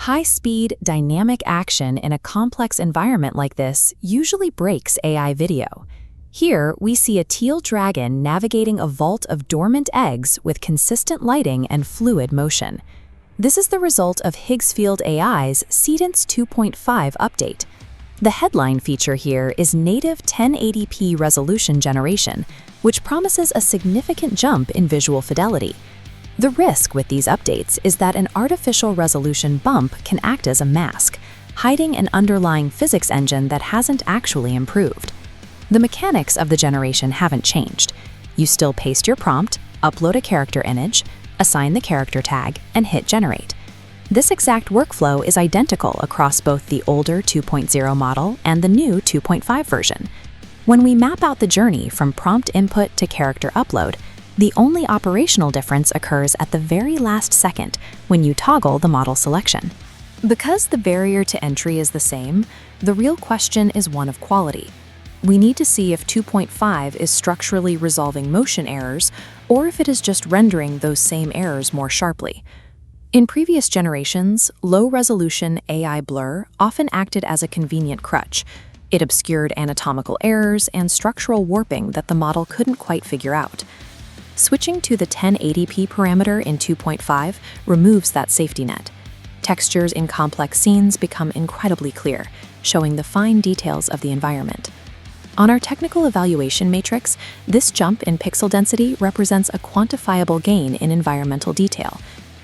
High-speed, dynamic action in a complex environment like this usually breaks AI video. Here, we see a teal dragon navigating a vault of dormant eggs with consistent lighting and fluid motion. This is the result of Higgsfield AI's Seedance 2.5 update. The headline feature here is native 1080p resolution generation, which promises a significant jump in visual fidelity. The risk with these updates is that an artificial resolution bump can act as a mask, hiding an underlying physics engine that hasn't actually improved. The mechanics of the generation haven't changed. You still paste your prompt, upload a character image, assign the character tag, and hit generate. This exact workflow is identical across both the older 2.0 model and the new 2.5 version. When we map out the journey from prompt input to character upload, the only operational difference occurs at the very last second when you toggle the model selection. Because the barrier to entry is the same, the real question is one of quality. We need to see if 2.5 is structurally resolving motion errors or if it is just rendering those same errors more sharply. In previous generations, low-resolution AI blur often acted as a convenient crutch. It obscured anatomical errors and structural warping that the model couldn't quite figure out. Switching to the 1080p parameter in 2.5 removes that safety net. Textures in complex scenes become incredibly clear, showing the fine details of the environment. On our technical evaluation matrix, this jump in pixel density represents a quantifiable gain in environmental detail.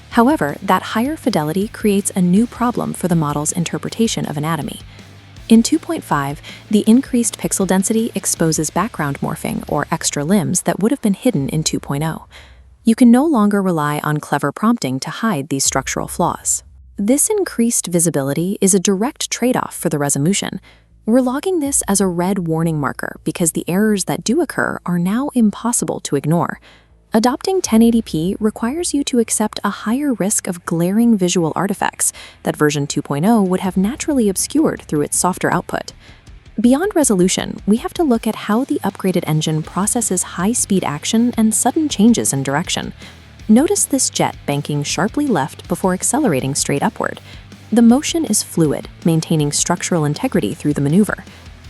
However, that higher fidelity creates a new problem for the model's interpretation of anatomy. In 2.5, the increased pixel density exposes background morphing or extra limbs that would have been hidden in 2.0. You can no longer rely on clever prompting to hide these structural flaws. This increased visibility is a direct trade-off for the resolution. We're logging this as a red warning marker because the errors that do occur are now impossible to ignore. Adopting 1080p requires you to accept a higher risk of glaring visual artifacts that version 2.0 would have naturally obscured through its softer output. Beyond resolution, we have to look at how the upgraded engine processes high-speed action and sudden changes in direction. Notice this jet banking sharply left before accelerating straight upward. The motion is fluid, maintaining structural integrity through the maneuver.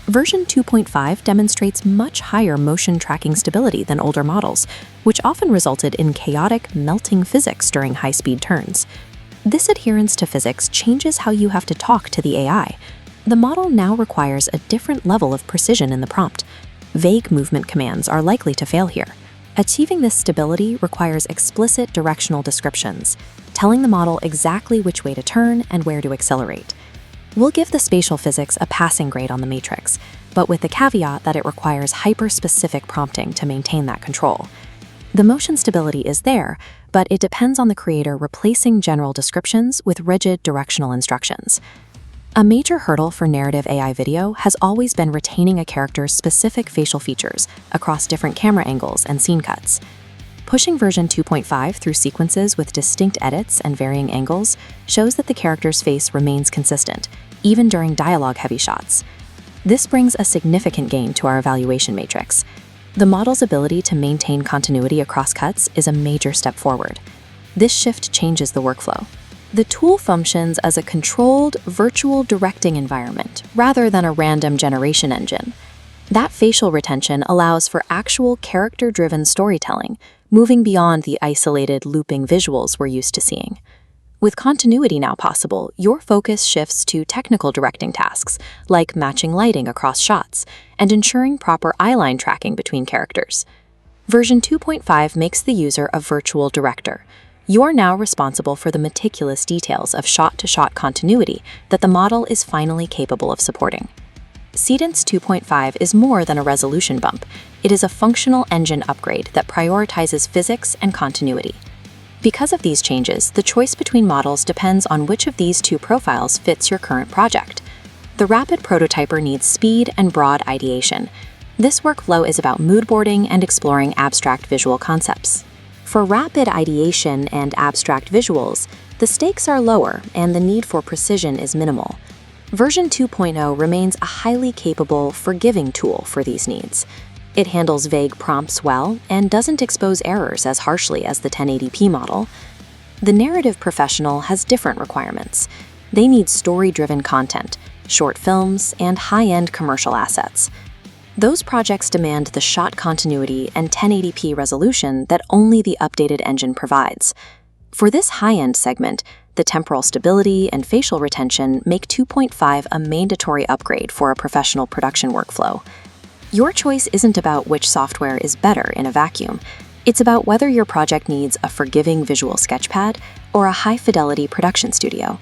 Version 2.5 demonstrates much higher motion tracking stability than older models, which often resulted in chaotic, melting physics during high-speed turns. This adherence to physics changes how you have to talk to the AI. The model now requires a different level of precision in the prompt. Vague movement commands are likely to fail here. Achieving this stability requires explicit directional descriptions, telling the model exactly which way to turn and where to accelerate. We'll give the spatial physics a passing grade on the matrix, but with the caveat that it requires hyper-specific prompting to maintain that control. The motion stability is there, but it depends on the creator replacing general descriptions with rigid directional instructions. A major hurdle for narrative AI video has always been retaining a character's specific facial features across different camera angles and scene cuts. Pushing version 2.5 through sequences with distinct edits and varying angles shows that the character's face remains consistent, even during dialogue-heavy shots. This brings a significant gain to our evaluation matrix. The model's ability to maintain continuity across cuts is a major step forward. This shift changes the workflow. The tool functions as a controlled, virtual directing environment rather than a random generation engine. That facial retention allows for actual character-driven storytelling, moving beyond the isolated, looping visuals we're used to seeing. With continuity now possible, your focus shifts to technical directing tasks, like matching lighting across shots and ensuring proper eyeline tracking between characters. Version 2.5 makes the user a virtual director. You're now responsible for the meticulous details of shot-to-shot continuity that the model is finally capable of supporting. Seedance 2.5 is more than a resolution bump. It is a functional engine upgrade that prioritizes physics and continuity. Because of these changes, the choice between models depends on which of these two profiles fits your current project. The rapid prototyper needs speed and broad ideation. This workflow is about moodboarding and exploring abstract visual concepts. For rapid ideation and abstract visuals, the stakes are lower and the need for precision is minimal. Version 2.0 remains a highly capable, forgiving tool for these needs. It handles vague prompts well and doesn't expose errors as harshly as the 1080p model. The narrative professional has different requirements. They need story-driven content, short films, and high-end commercial assets. Those projects demand the shot continuity and 1080p resolution that only the updated engine provides. For this high-end segment, the temporal stability and facial retention make 2.5 a mandatory upgrade for a professional production workflow. Your choice isn't about which software is better in a vacuum. It's about whether your project needs a forgiving visual sketchpad or a high-fidelity production studio.